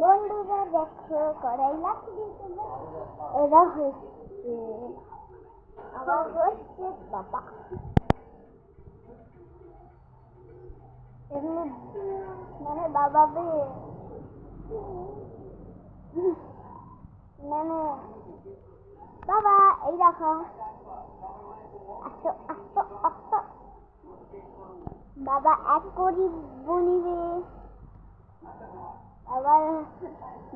বন্ধুরা দেখো কড়াই লাগছে, এরা হচ্ছে আবার হচ্ছে বাবা। এমনি মানে বাবা মানে বাবা এই দেখো আসো আসো আসো বাবা এক করি বনিবে। আবার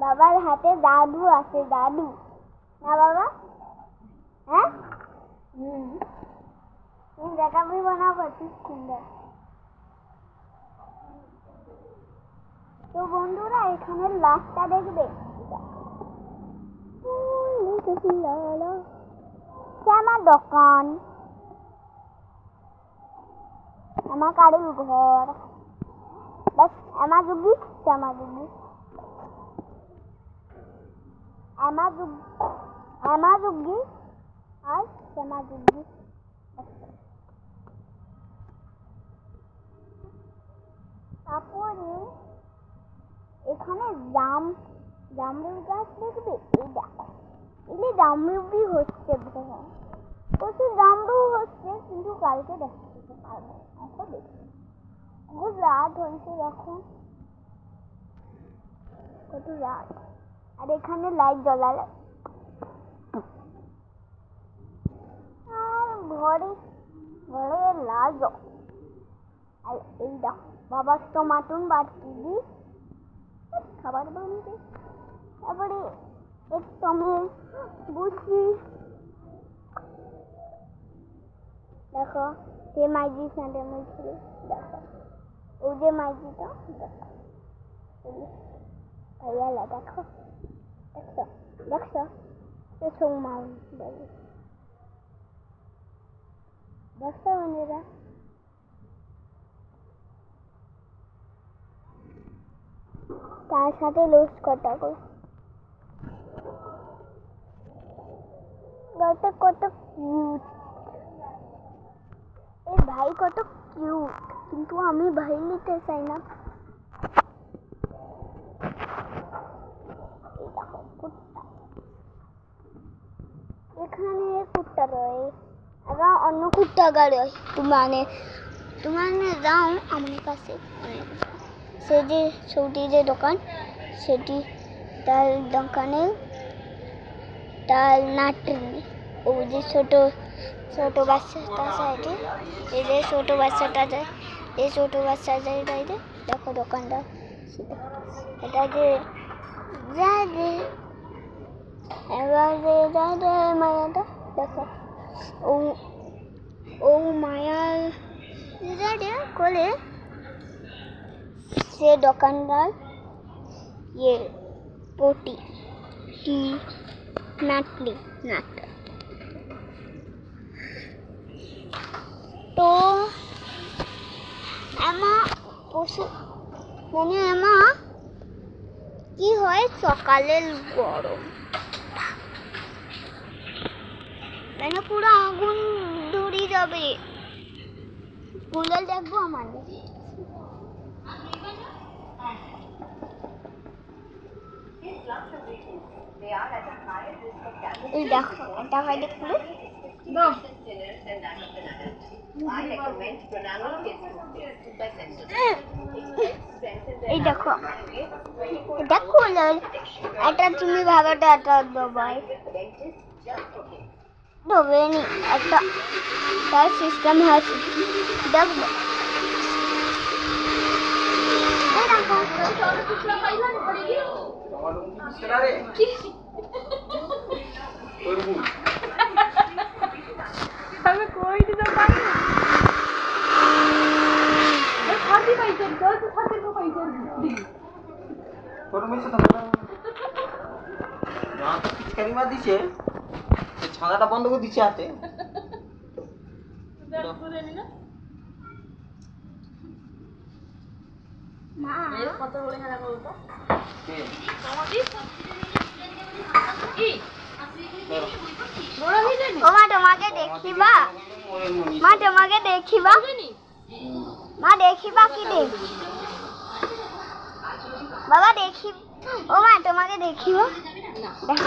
বাবার হাতে দাদু আছে, দাদু না বাবা? হ্যাঁ তুমি দেখাবি বানাবো খুব সুন্দর। তো বন্ধুরা এখানে লাস্টটা দেখবে, আমার দোকান, আমার কারুর ঘর, বাস আমার যুগি আমার যুগি আমার যুগি আর আমার যুগি। তারপরে এখানে জামরুল গাছ দেখবে, এই দেখো এই জামরুলই হচ্ছে, প্রচুর জামরুল হচ্ছে, কিন্তু কালকে দেখতে পারবো এখন দেখি। খুব রাত হয়েছে, দেখো কত রাত, আর এখানে লাইট জ্বলালে আর ঘরে ঘরে লাল। আর এই দেখো বাবা টমাটুন বাটি দি খাবার বানিয়ে, তারপরে একটু আমি বুঝছি দেখো সে মাইজি সাথে মুখে দেখো ওই যে মাইজিটা দেখো ভাইয়ালা দেখো দেখছো দেখছো সে সৌমা দেখছো বন্ধুরা। তার সাথে লুজ কটা কত কিউট, এই ভাই কত কিউট, কিন্তু আমি ভাই নিতে চাই না। এখানে কুত্তা রয়ে, আবার অন্য কুত্তা গাড়ি তোমার যাও আমার কাছে, সে যে ছুটি যে দোকান সেটি তার দোকানে তার নাটনি, ও যে ছোট ছোট বাচ্চাটা সাইডে, এই যে ছোট বাচ্চাটা যায়, এই ছোট বাচ্চা যায় বাইরে দেখো দোকানদার এটা যে যায় যে এবার যে যায় যে মায়াটা দেখো ও মায়ার যায় কোলে সে দোকানদার ये पोटी की नाटली नाट। তো পশু মানে কি হয় সকালের গরম মানে পুরো আগুন ধরে যাবে, স্কুলে দেখবো আমাদের এই দেখো এটা হয় দেখো এই দেখো এটা কুলার, এটা তুমি ভাবাটা এটা দবাই দবেনি একটা তার সিস্টেম আছে দেখো। আমি কই দিতে পারি না খাদি পাইছেন তো খাদি তো পাইছেন দি তোর মেসে তো না তো পিচকারি মা দিছে, ছানাটা বন্ধ করে দিছে হাতে দেখো জানি না মা এর কত বলে হারা বলতো কে আমাদি কি বড় হই জানি ও মা তোমাকে দেখিবা, মা তোমাকে দেখিবা, মা দেখিবা কি দেখ বাবা দেখি দেখি ও মা তোমাকে দেখিও দেখো